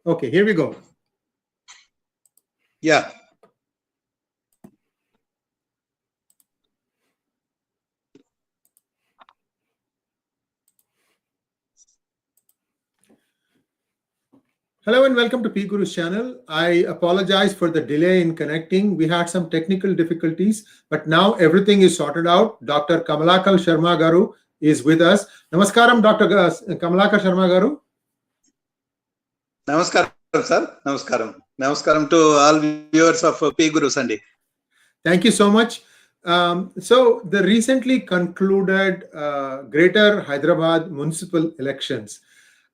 Okay, here we go. Yeah. Hello and welcome to PGurus channel. I apologize for the delay in connecting. We had some technical difficulties, but now everything is sorted out. Dr. Kamalakara Sharma Garu is with us. Namaskaram, Dr. Kamalakara Sharma Garu. Namaskaram, sir. Namaskaram. Namaskaram to all viewers of PGurus Andy. Thank you so much. So the recently concluded Greater Hyderabad municipal elections.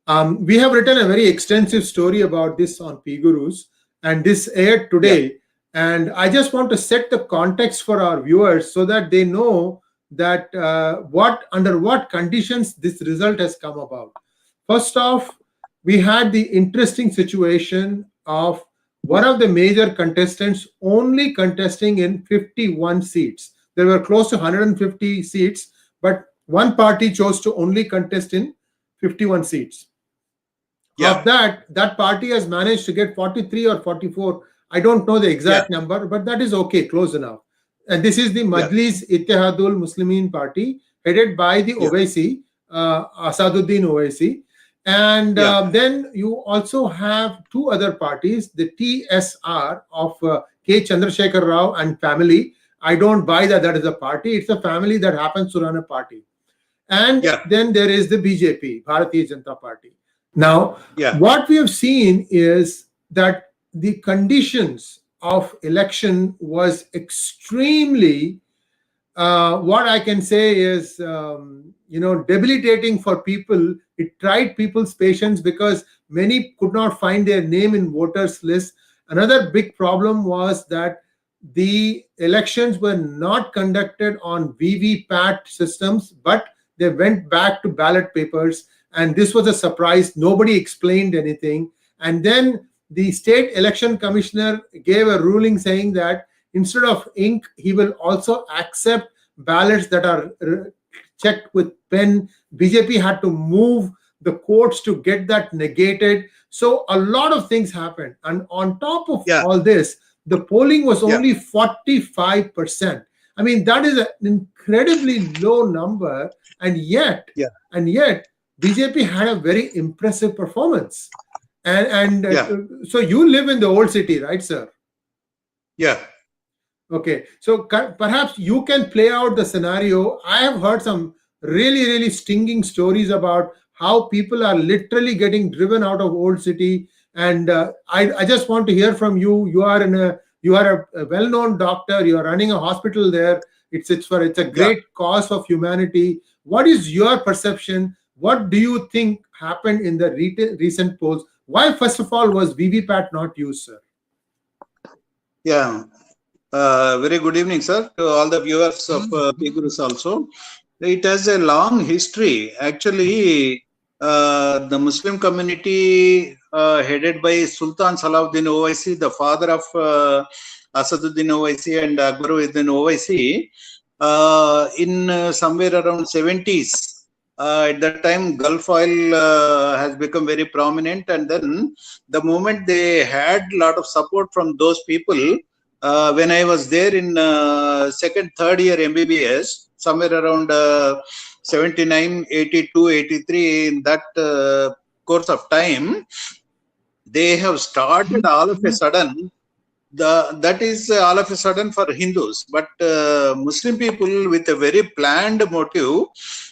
We have written a very extensive story about this on PGurus, and this aired today. Yeah. And I just want to set the context for our viewers so that they know that under what conditions this result has come about. First off, we had the interesting situation of one of the major contestants only contesting in 51 seats. There were close to 150 seats, but one party chose to only contest in 51 seats. Yeah. Of that party has managed to get 43 or 44. I don't know the exact number, but that is okay, close enough. And this is the Majlis Ittihadul Muslimin party, headed by the Owaisi, Asaduddin Owaisi. And then you also have two other parties, the TSR of K. Chandrasekhar Rao and family. I don't buy that is a party. It's a family that happens to run a party. And then there is the BJP, Bharatiya Janata Party. Now, what we have seen is that the conditions of election was extremely, what I can say is, debilitating for people. It tried people's patience because many could not find their name in voters list. Another big problem was that the elections were not conducted on VVPAT systems, but they went back to ballot papers. And this was a surprise. Nobody explained anything. And then the state election commissioner gave a ruling saying that instead of ink, he will also accept ballots that are checked with pen. BJP had to move the courts to get that negated. So a lot of things happened. And on top of all this, the polling was only 45%. I mean, that is an incredibly low number. And yet, BJP had a very impressive performance. And so you live in the old city, right, sir? Yeah. Okay. So perhaps you can play out the scenario. I have heard some really, really stinging stories about how people are literally getting driven out of old city. And I just want to hear from you. You are a well-known doctor. You are running a hospital there. It's a great cause of humanity. What is your perception? What do you think happened in the recent polls? Why, first of all, was VVPAT not used, sir? Yeah. Very good evening, sir, to all the viewers of PGurus also. It has a long history. Actually, the Muslim community headed by Sultan Salahuddin Owaisi, the father of Asaduddin Owaisi and Akbaruddin Owaisi, in somewhere around 70s. At that time, Gulf oil has become very prominent, and then the moment they had a lot of support from those people, when I was there in second, third year MBBS, somewhere around 79, 82, 83, in that course of time, they have started all of a sudden. That is all of a sudden for Hindus, but Muslim people with a very planned motive.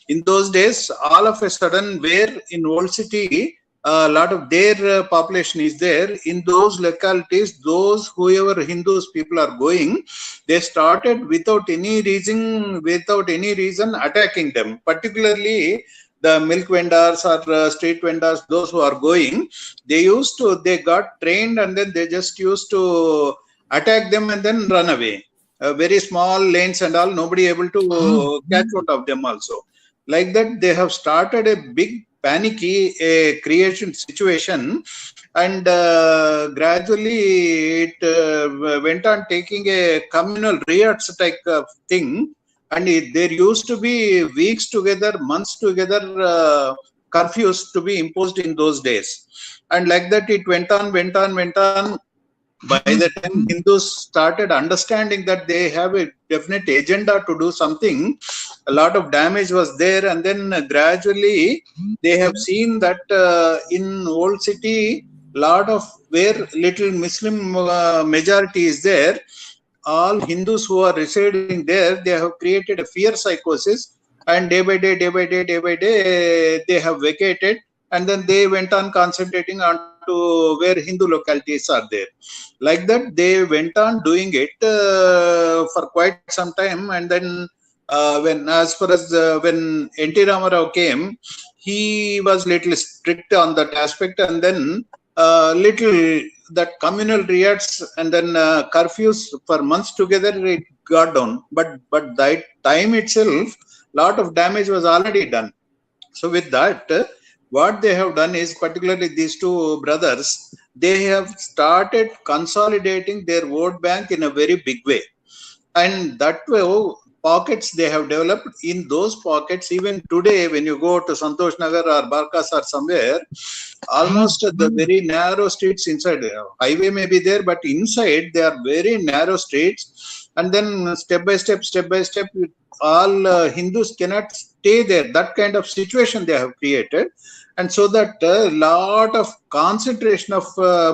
In those days, all of a sudden, where in old city, a lot of their population is there. In those localities, whoever Hindus people are going, they started without any reason attacking them. Particularly the milk vendors or street vendors, those who are going, they got trained and then they just used to attack them and then run away. Very small lanes and all, nobody able to catch out of them also. Like that, they have started a big panicky creation situation, and gradually it went on taking a communal riots type of thing. And there used to be weeks together, months together, curfews to be imposed in those days. and like that it went on. By the time Hindus started understanding that they have a definite agenda to do something, a lot of damage was there, and then gradually they have seen that in old city, lot of where little Muslim majority is there, all Hindus who are residing there, they have created a fear psychosis, and day by day, they have vacated, and then they went on concentrating on to where Hindu localities are there. Like that, they went on doing it for quite some time, and then when N.T. Ramarao came, he was little strict on that aspect, and then little that communal riots and then curfews for months together, it got down. But that time itself, lot of damage was already done. So with that, what they have done is, particularly these two brothers, they have started consolidating their vote bank in a very big way, and that way pockets they have developed. In those pockets, even today when you go to Santosh Nagar or Barkas or somewhere, almost the very narrow streets inside, highway may be there, but inside they are very narrow streets, and then step by step, all Hindus cannot stay there. That kind of situation they have created, and so that a lot of concentration of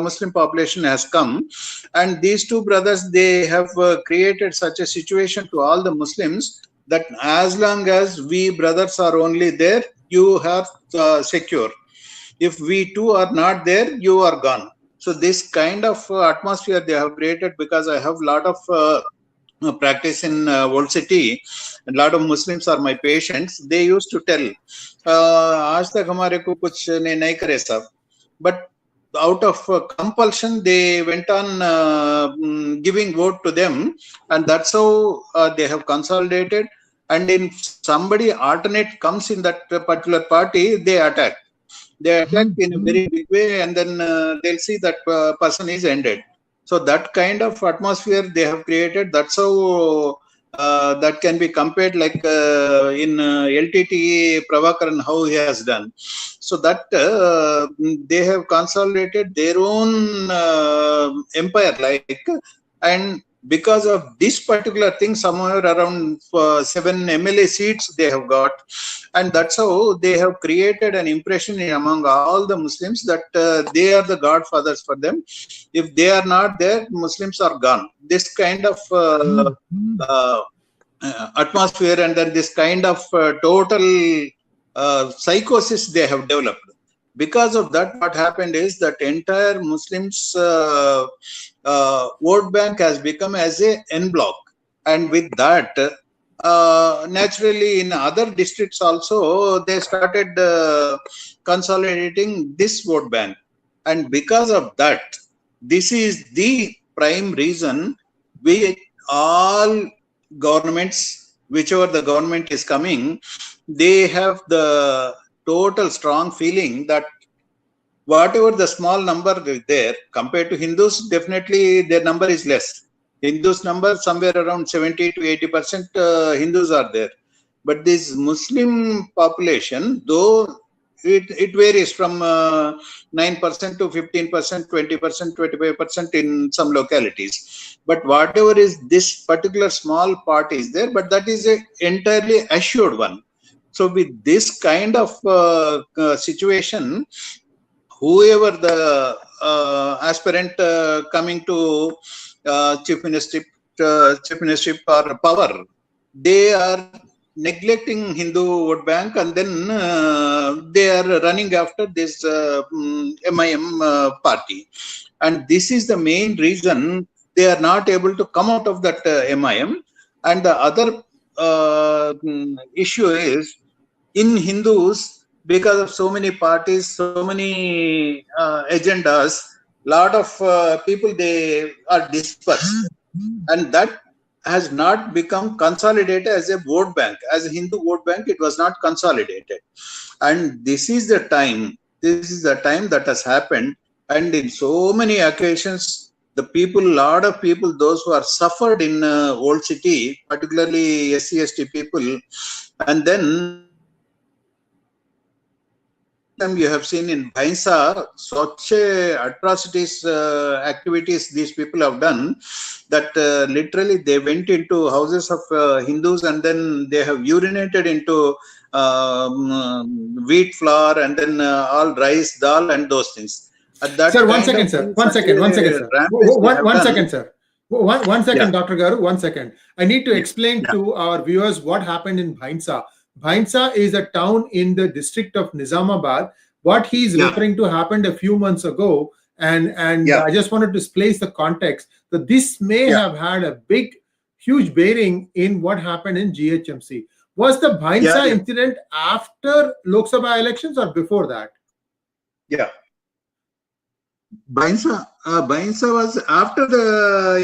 Muslim population has come, and these two brothers, they have created such a situation to all the Muslims that as long as we brothers are only there, you are secure. If we two are not there, you are gone. So this kind of atmosphere they have created, because I have a lot of practice in old city, a lot of Muslims are my patients. They used to tell, "Aaj tak hamare ko kuch nahi kare sab," but out of compulsion, they went on giving vote to them, and that's how they have consolidated. And if somebody alternate comes in that particular party, they attack. They attack in a very big way, and then they'll see that person is ended. So that kind of atmosphere they have created. That's how that can be compared, like in LTT Prabhakaran, how he has done. So that they have consolidated their own empire, and because of this particular thing, somewhere around 7 MLA seats they have got, and that's how they have created an impression among all the Muslims that they are the godfathers for them. If they are not there, Muslims are gone. This kind of atmosphere, and then this kind of total psychosis they have developed. Because of that, what happened is that entire Muslims vote bank has become as a en bloc, and with that, naturally in other districts also they started consolidating this vote bank, and because of that, this is the prime reason we all governments, whichever the government is coming, they have the total strong feeling that whatever the small number there, compared to Hindus, definitely their number is less. Hindus number somewhere around 70 to 80% Hindus are there. But this Muslim population, though it varies from 9% to 15%, 20%, 25% in some localities. But whatever is this particular small part is there, but that is an entirely assured one. So with this kind of situation, whoever the aspirant coming to chief ministership or power, they are neglecting Hindu vote bank, and then they are running after this MIM party, and this is the main reason they are not able to come out of that MIM. And the other issue is, in Hindus, because of so many parties, so many agendas, lot of people, they are dispersed, and that has not become consolidated as a vote bank. As a Hindu vote bank, it was not consolidated, and this is the time that has happened. And in so many occasions, the people, lot of people, those who are suffered in old city, particularly SC/ST people, and then time you have seen in Bhainsa, such atrocities, activities these people have done, that literally they went into houses of Hindus and then they have urinated into wheat flour and then all rice, dal and those things. At that sir, one kind second, of sir. thing, One such second, a one second, sir. rampage they have One done. second, sir. One second, Yeah. Dr. Garu, 1 second. I need to explain Yeah. to our viewers what happened in Bhainsa. Bhainsa is a town in the district of Nizamabad. What he's Yeah. referring to happened a few months ago, and Yeah. I just wanted to place the context that this may Yeah. have had a huge bearing in what happened in GHMC. Was the Bhainsa Yeah. incident after Lok Sabha elections or before that? Yeah. Bhainsa was after the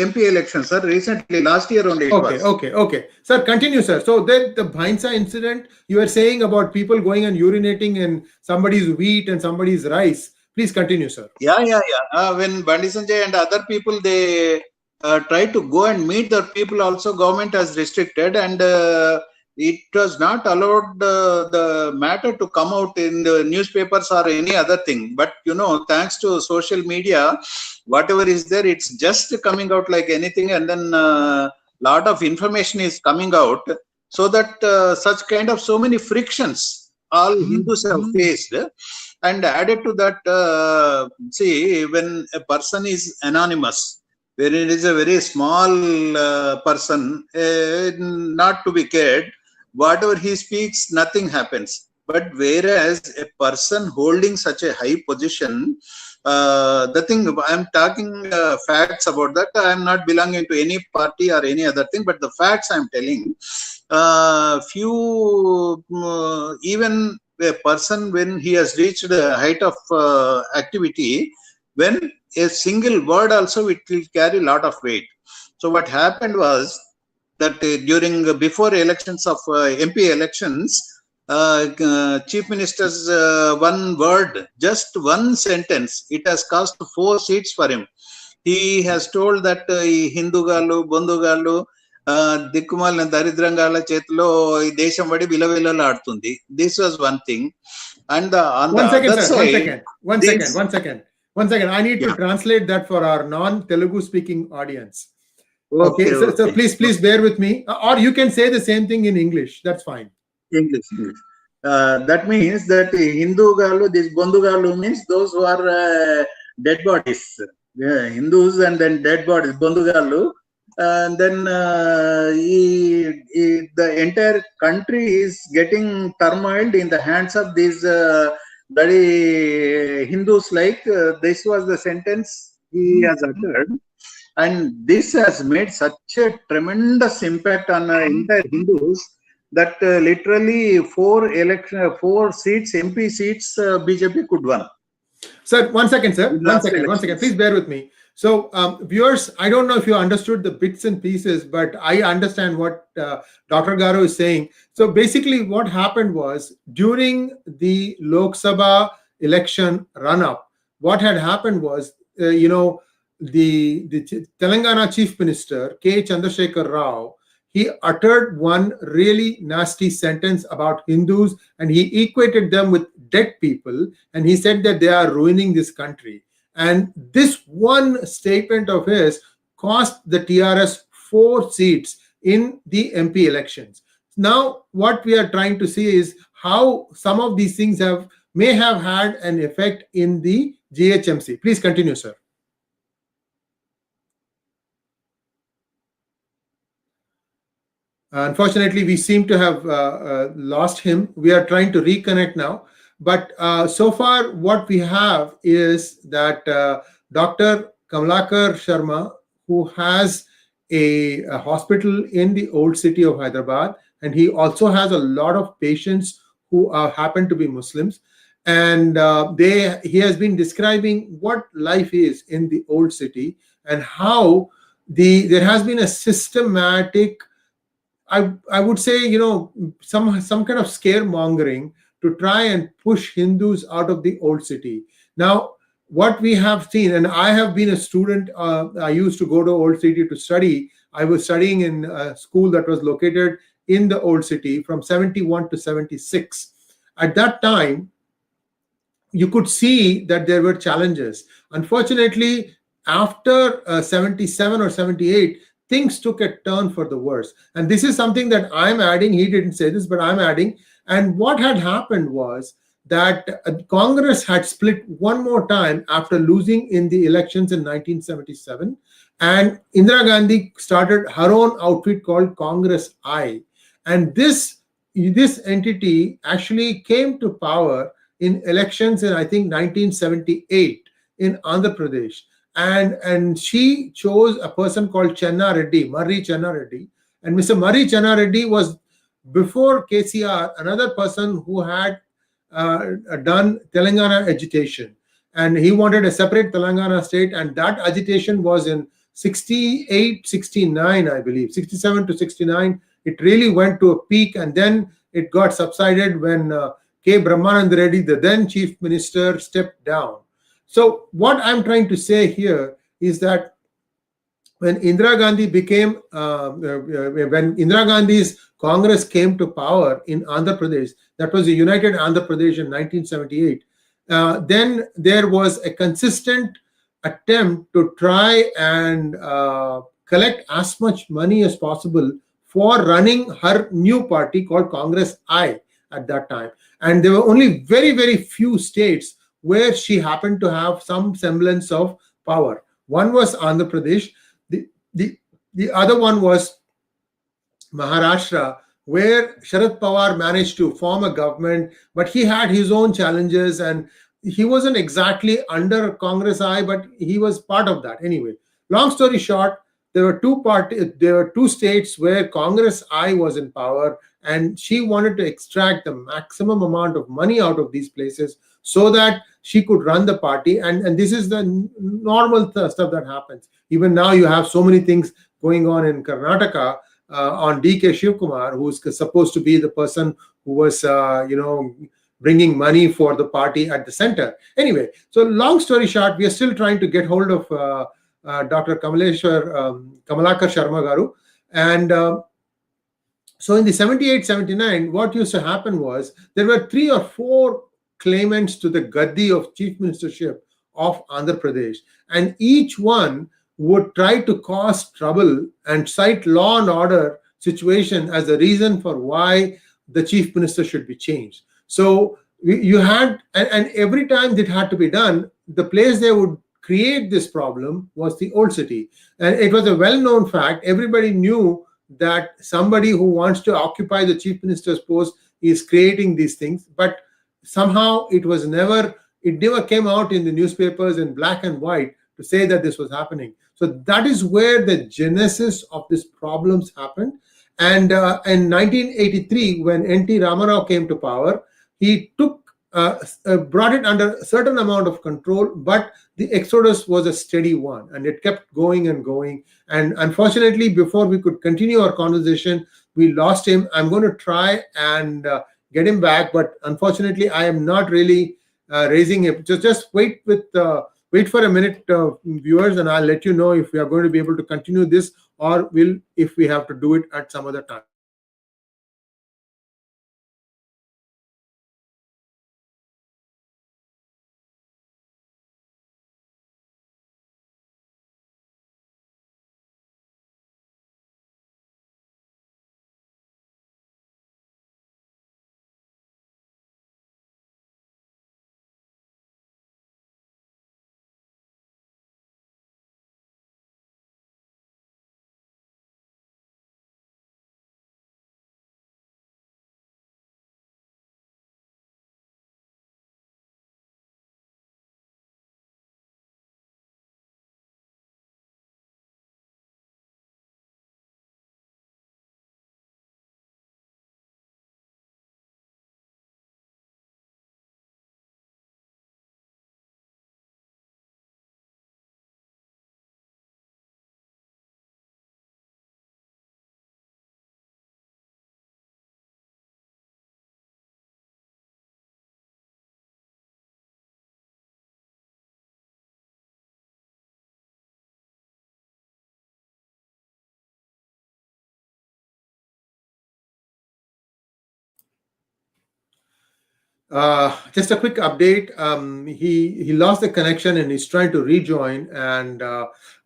MP election, sir. Recently, last year only it was. Okay. Sir, continue, sir. So then the Bhainsa incident, you were saying about people going and urinating in somebody's wheat and somebody's rice. Please continue, sir. Yeah. When Bandi Sanjay and other people, they try to go and meet the people also, government has restricted, and it was not allowed the matter to come out in the newspapers or any other thing. But thanks to social media, whatever is there, it's just coming out like anything, and then lot of information is coming out, so that such kind of so many frictions all Hindus have faced. And added to that, see, when a person is anonymous, where it is a very small person, not to be cared, whatever he speaks, nothing happens. But whereas a person holding such a high position, the thing I'm talking facts about that. I'm not belonging to any party or any other thing, but the facts I'm telling. Even a person, when he has reached the height of activity, when a single word also it will carry a lot of weight. So what happened was that before elections of MP elections, Chief Minister's one word, just one sentence, it has cost 4 seats for him. He has told that Hindugalu, Bandhugalu, దిక్కుమాలిన దరిద్రంగాల చేతిలో ఈ దేశం పడి విలవిలలాడుతుంది. This was one thing. And on the other side, one second. I need to translate that for our non-Telugu speaking audience. Okay. So please bear with me, or you can say the same thing in English. That's fine. English. That means that Hindugalu, this Bandhugalu means those who are dead bodies. Hindus and then dead bodies, Bandhugalu. And then the entire country is getting turmoiled in the hands of these bloody Hindus. Like this was the sentence he has uttered, and this has made such a tremendous impact on entire Hindus that literally 4 seats, MP seats, BJP could win. Sir, one second, sir. One second. Please bear with me. So, viewers, I don't know if you understood the bits and pieces, but I understand what Dr. Garu is saying. So, basically, what happened was during the Lok Sabha election run-up, what had happened was, the Telangana Chief Minister, K. Chandrasekhar Rao, he uttered one really nasty sentence about Hindus, and he equated them with dead people, and he said that they are ruining this country. And this one statement of his cost the TRS 4 seats in the MP elections. Now, what we are trying to see is how some of these things may have had an effect in the GHMC. Please continue, sir. Unfortunately, we seem to have lost him. We are trying to reconnect now. But so far, what we have is that Dr. Kamalakara Sharma, who has a hospital in the old city of Hyderabad, and he also has a lot of patients who happen to be Muslims. And he has been describing what life is in the old city and how there has been a systematic, I would say, some kind of scaremongering to try and push Hindus out of the old city. Now, what we have seen, and I have been a student, I used to go to old city to study. I was studying in a school that was located in the old city from 71 to 76. At that time, you could see that there were challenges. Unfortunately, after 77 or 78, things took a turn for the worse. And this is something that I'm adding. He didn't say this, but I'm adding. And what had happened was that Congress had split one more time after losing in the elections in 1977. And Indira Gandhi started her own outfit called Congress I. And this entity actually came to power in elections in, I think, 1978 in Andhra Pradesh. And she chose a person called Chenna Reddy, Murray Chenna Reddy. And Mr. Murray Chenna Reddy was, before KCR, another person who had done Telangana agitation. And he wanted a separate Telangana state. And that agitation was in 68, 69, I believe, 67 to 69. It really went to a peak, and then it got subsided when K. Brahmanand Reddy, the then chief minister, stepped down. So what I'm trying to say here is that when Indira Gandhi when Indira Gandhi's Congress came to power in Andhra Pradesh, that was the United Andhra Pradesh in 1978, then there was a consistent attempt to try and collect as much money as possible for running her new party called Congress I at that time. And there were only very, very few states where she happened to have some semblance of power. One was Andhra Pradesh. The, the, the other one was Maharashtra, where Sharad Pawar managed to form a government, but he had his own challenges and he wasn't exactly under Congress I, but he was part of that anyway. Long story short, there were two states where Congress I was in power, and she wanted to extract the maximum amount of money out of these places so that she could run the party. And this is the normal stuff that happens. Even now, you have so many things going on in Karnataka on DK Shivkumar, who's supposed to be the person who was, bringing money for the party at the center. Anyway, so long story short, we are still trying to get hold of Dr. Kamalakara Sharma Garu. And so in the 78, 79, what used to happen was there were 3 or 4 claimants to the Gaddi of chief ministership of Andhra Pradesh. And each one would try to cause trouble and cite law and order situation as the reason for why the chief minister should be changed. So you had, and every time it had to be done, the place they would create this problem was the old city. And it was a well-known fact. Everybody knew that somebody who wants to occupy the chief minister's post is creating these things, but somehow it never came out in the newspapers in black and white to say that this was happening. So that is where the genesis of these problems happened. And in 1983, when N.T. Ramarao came to power, he brought it under a certain amount of control, but the exodus was a steady one, and it kept going and going. And unfortunately, before we could continue our conversation, we lost him. I'm going to try and get him back, but unfortunately, I am not really raising him. Just wait for a minute, viewers, and I'll let you know if we are going to be able to continue this, or if we have to do it at some other time. Just a quick update. He lost the connection and he's trying to rejoin, and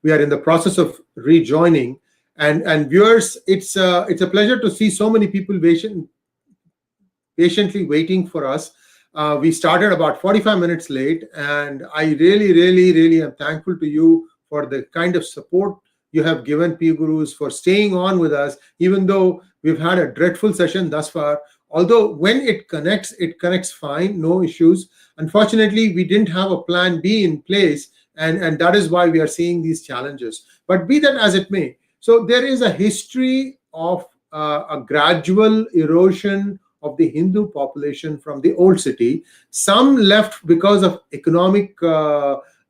we are in the process of rejoining. And viewers, it's a pleasure to see so many people patiently waiting for us. We started about 45 minutes late, and I really, really, really am thankful to you for the kind of support you have given PGurus, for staying on with us, even though we've had a dreadful session thus far. Although when it connects fine, no issues. Unfortunately, we didn't have a plan B in place, and that is why we are seeing these challenges. But be that as it may, so there is a history of a gradual erosion of the Hindu population from the old city. Some left because of economic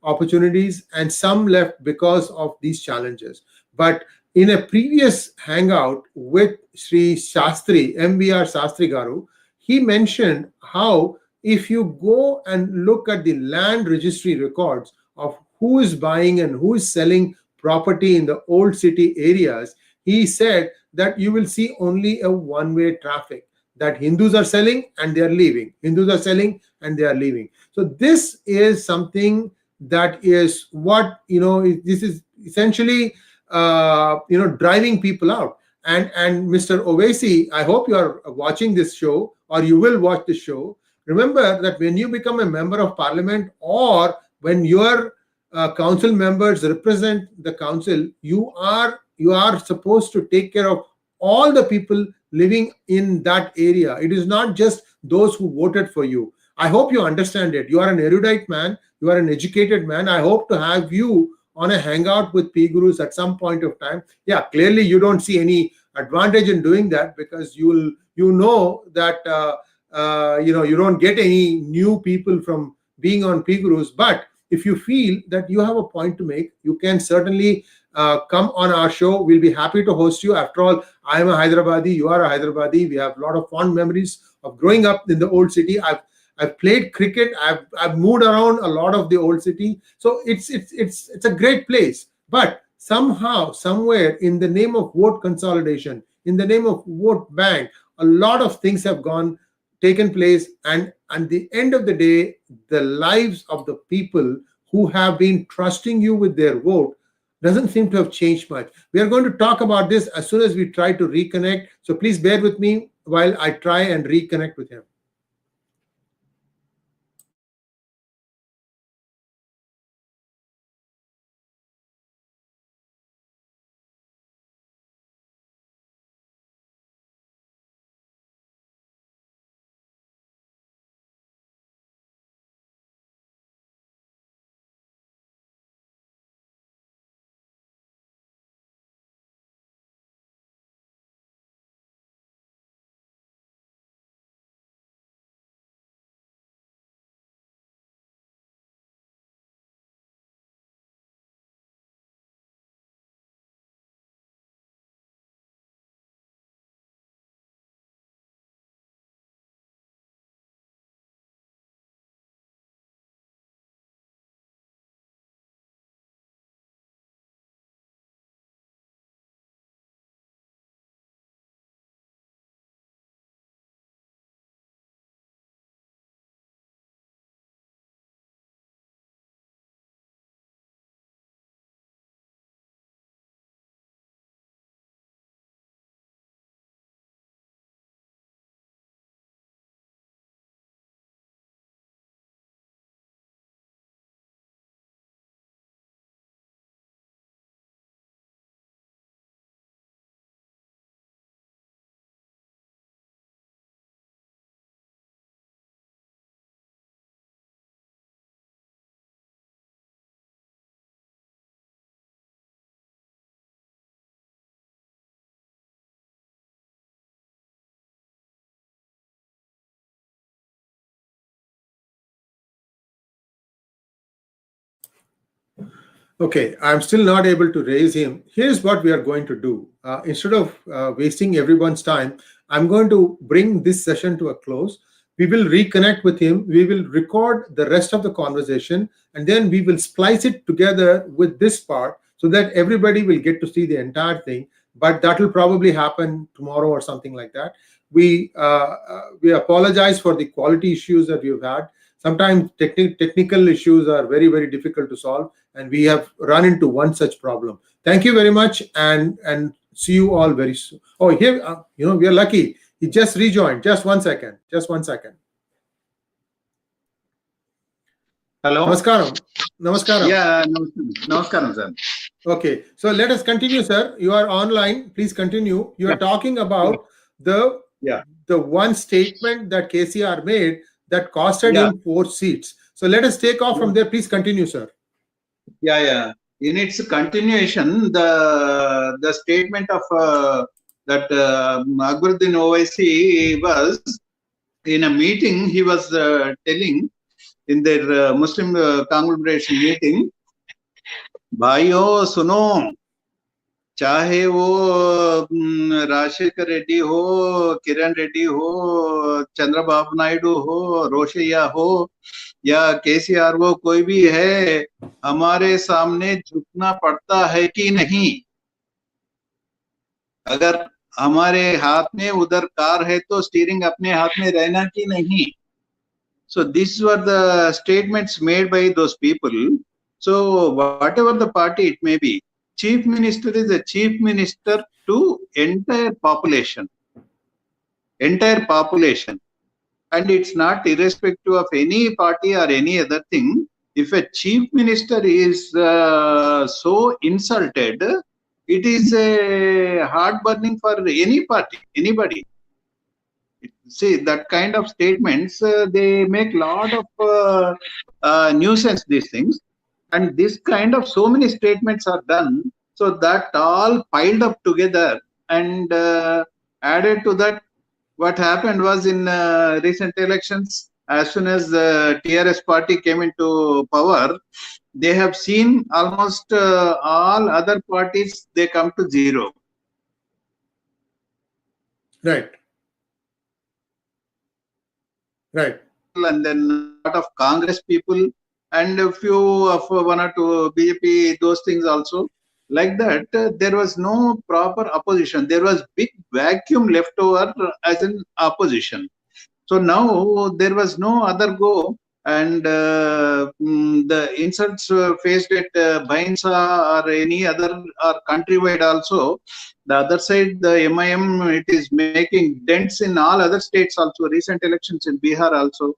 opportunities, and some left because of these challenges. But in a previous hangout with Sri Shastri, MVR Shastri Garu, he mentioned how if you go and look at the land registry records of who is buying and who is selling property in the old city areas, he said that you will see only a one-way traffic, that Hindus are selling and they are leaving. Hindus are selling and they are leaving. So this is something that is what, this is essentially, driving people out. And Mr. Owaisi, I hope you are watching this show, or you will watch the show. Remember that when you become a member of parliament, or when your council members represent the council, you are supposed to take care of all the people living in that area. It is not just those who voted for you. I hope you understand it. You are an erudite man. You are an educated man. I hope to have you on a hangout with PGurus at some point of time. Yeah, clearly you don't see any advantage in doing that, because you know that you don't get any new people from being on PGurus. But if you feel that you have a point to make, you can certainly come on our show. We'll be happy to host you. After all, I am a Hyderabadi, you are a Hyderabadi. We have a lot of fond memories of growing up in the old city. I've played cricket. I've moved around a lot of the old city. So it's a great place. But somehow, somewhere, in the name of vote consolidation, in the name of vote bank, a lot of things have taken place, and at the end of the day, the lives of the people who have been trusting you with their vote doesn't seem to have changed much. We are going to talk about this as soon as we try to reconnect. So please bear with me while I try and reconnect with him. Okay, I'm still not able to raise him. Here's what we are going to do. Instead of wasting everyone's time, I'm going to bring this session to a close. We will reconnect with him. We will record the rest of the conversation, and then we will splice it together with this part so that everybody will get to see the entire thing. But that will probably happen tomorrow or something like that. We apologize for the quality issues that we've had. Sometimes technical issues are very, very difficult to solve, and we have run into one such problem. Thank you very much, and see you all very soon. Oh, here, we are lucky. He just rejoined. Just one second. Just one second. Hello. Namaskaram. Namaskaram. Yeah, namaskaram, sir. Okay, so let us continue, sir. You are online. Please continue. You are talking about the one statement that KCR made that costed him 4 seats. So let us take off from there. Please continue, sir. Yeah. In its continuation, the statement of that Akbaruddin Owaisi was in a meeting. He was telling in their Muslim conglomeration meeting, भाइयों सुनो, चाहे वो राजशेखर रेड्डी हो, किरण रेड्डी हो, चंद्रबाबू नायडू हो, रोशैया हो या केसीआर हो, कोई भी है, हमारे सामने झुकना पड़ता है कि नहीं? अगर हमारे हाथ में उधर कार है तो स्टीयरिंग अपने हाथ में रहना कि नहीं? So these were the statements made by those people. So whatever the party it may be, chief minister is a chief minister to entire population, and it's not irrespective of any party or any other thing. If a chief minister is so insulted, it is a heart-burning for any party, anybody. See, that kind of statements, they make a lot of nuisance, these things. And this kind of so many statements are done, so that all piled up together and added to that, what happened was in recent elections, as soon as the TRS party came into power, they have seen almost all other parties, they come to zero. Right. And then a lot of Congress people and a few of one or two BJP, those things also. Like that, there was no proper opposition. There was big vacuum left over as an opposition. So now there was no other go, and the insults faced at Bhainsa or any other or countrywide also. The other side, the MIM, it is making dents in all other states also. Recent elections in Bihar also.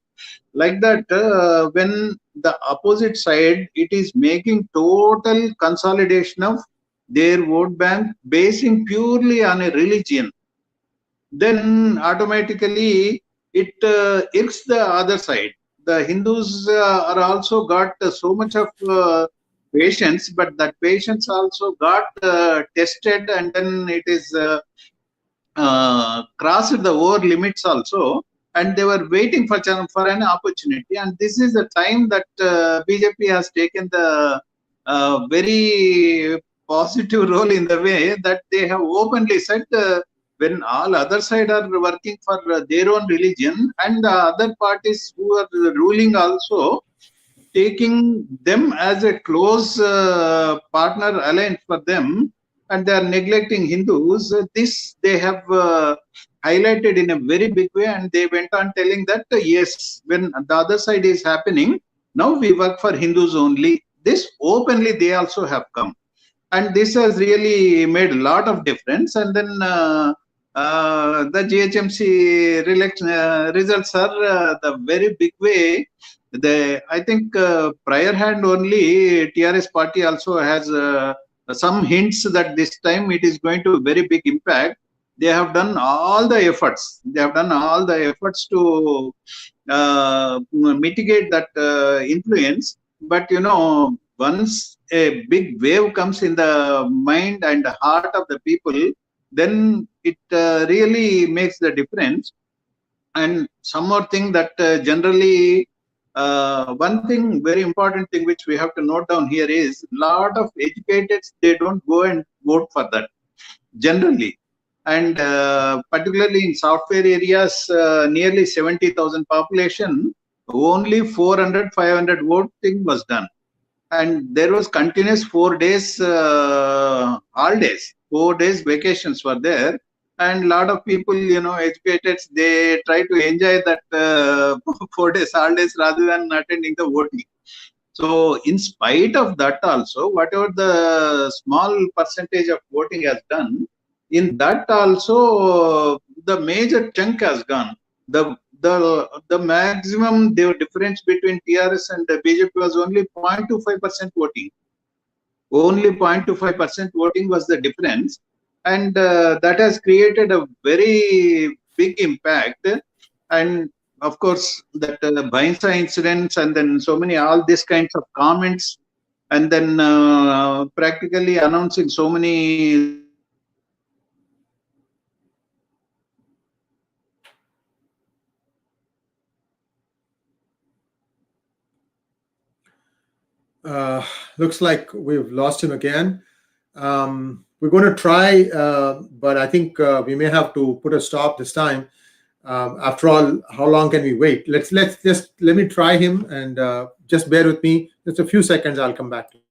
Like that, when the opposite side, it is making total consolidation of their vote bank basing purely on a religion, then automatically it irks the other side. The Hindus are also got so much of patience, but that patience also got tested, and then it is crossed the over limits also, and they were waiting for an opportunity. And this is the time that BJP has taken the very positive role in the way that they have openly said when all other side are working for their own religion, and the other parties who are ruling also taking them as a close partner alliance for them, and they are neglecting Hindus. This they have highlighted in a very big way, and they went on telling that yes, when the other side is happening, now we work for Hindus only. This openly they also have come, and this has really made a lot of difference. And then the GHMC results are the very big way. I think prior hand only TRS party also has some hints that this time it is going to very big impact. They have done all the efforts. They have done all the efforts to mitigate that influence. But once a big wave comes in the mind and the heart of the people, then it really makes the difference. And some more thing that generally, one thing, very important thing which we have to note down here is, lot of educated, they don't go and vote for that generally. And particularly in software areas, nearly 70,000 population, only 400, 500 voting was done. And there was continuous 4 days holidays, 4 days vacations were there. and a lot of people, educated, they try to enjoy that 4 days holidays rather than attending the voting. So in spite of that also, whatever the small percentage of voting has done, in that also the major chunk has gone. The maximum difference between TRS and the BJP was only 0.25% voting. Only 0.25% voting was the difference, and that has created a very big impact. And of course, that Bhainsa incidents, and then so many all these kinds of comments, and then practically announcing so many. Looks like we've lost him again. We're going to try, but I think we may have to put a stop this time. After all, how long can we wait? Let me try him, and just bear with me. Just a few seconds, I'll come back to you.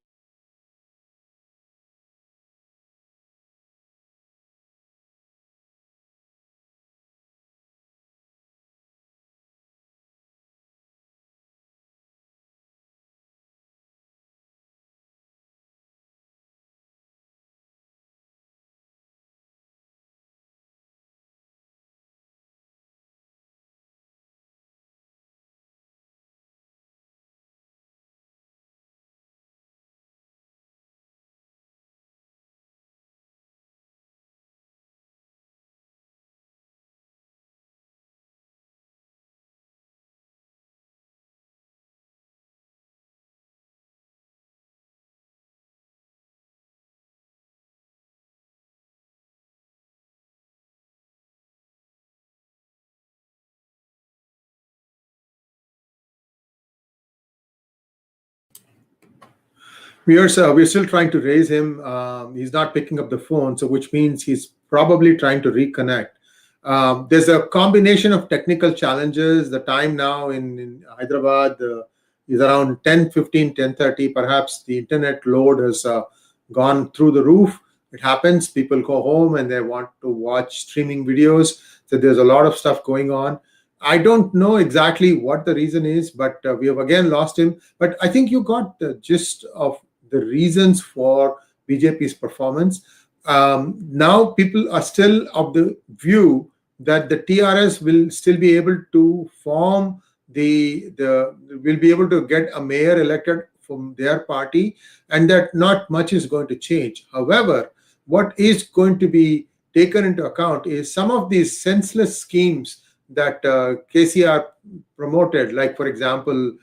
We're still trying to raise him. He's not picking up the phone, so which means he's probably trying to reconnect. There's a combination of technical challenges. The time now in Hyderabad is around 10:15, 10:30. Perhaps the internet load has gone through the roof. It happens. People go home and they want to watch streaming videos. So there's a lot of stuff going on. I don't know exactly what the reason is, but we have again lost him. But I think you got the gist of the reasons for BJP's performance. Now people are still of the view that the TRS will still be able to form will be able to get a mayor elected from their party, and that not much is going to change. However, what is going to be taken into account is some of these senseless schemes that KCR promoted, like, for example,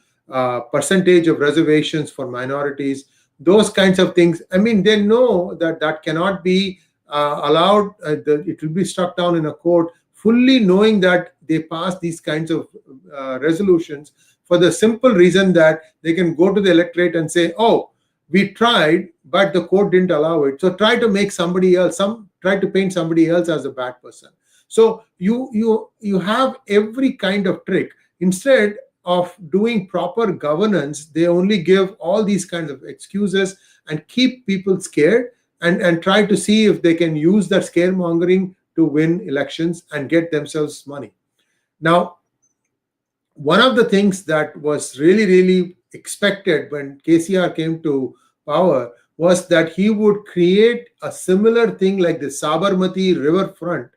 percentage of reservations for minorities, those kinds of things. I mean, they know that that cannot be allowed. It will be struck down in a court, fully knowing that they pass these kinds of resolutions for the simple reason that they can go to the electorate and say, oh, we tried, but the court didn't allow it. So try to make somebody else, try to paint somebody else as a bad person. So you have every kind of trick. Instead of doing proper governance, they only give all these kinds of excuses and keep people scared, and try to see if they can use that scaremongering to win elections and get themselves money. Now, one of the things that was really, really expected when KCR came to power was that he would create a similar thing like the Sabarmati riverfront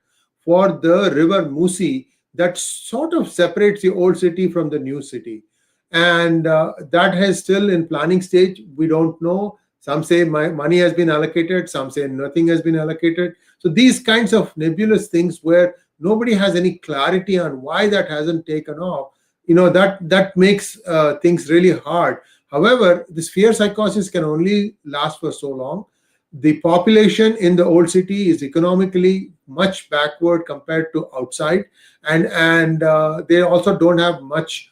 for the river Musi that sort of separates the old city from the new city. And that is still in planning stage. We don't know. Some say money has been allocated. Some say nothing has been allocated. So these kinds of nebulous things where nobody has any clarity on why that hasn't taken off, that makes things really hard. However, this fear psychosis can only last for so long. The population in the old city is economically much backward compared to outside, and they also don't have much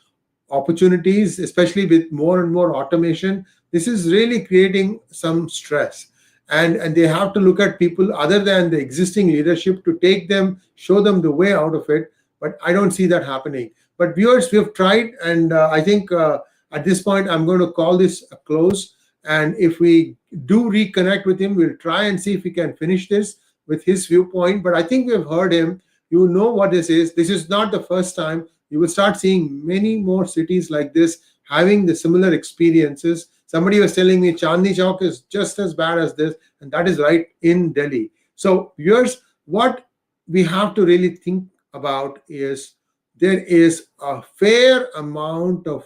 opportunities, especially with more and more automation. This is really creating some stress, and they have to look at people other than the existing leadership to show them the way out of it. But I don't see that happening. But viewers, we have tried, and I think at this point I'm going to call this a close. And if we do reconnect with him, we'll try and see if we can finish this. with his viewpoint, but I think we have heard him. You know what this is. This is not the first time. You will start seeing many more cities like this having the similar experiences. Somebody was telling me Chandni Chowk is just as bad as this, and that is right in Delhi. So viewers, what we have to really think about is there is a fair amount of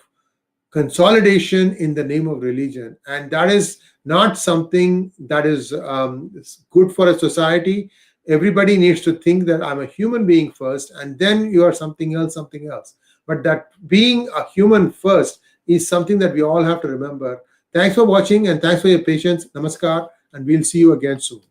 consolidation in the name of religion, and that is not something that is good for a society. Everybody needs to think that I'm a human being first, and then you are something else, something else. But that being a human first is something that we all have to remember. Thanks for watching, and thanks for your patience. Namaskar, and we'll see you again soon.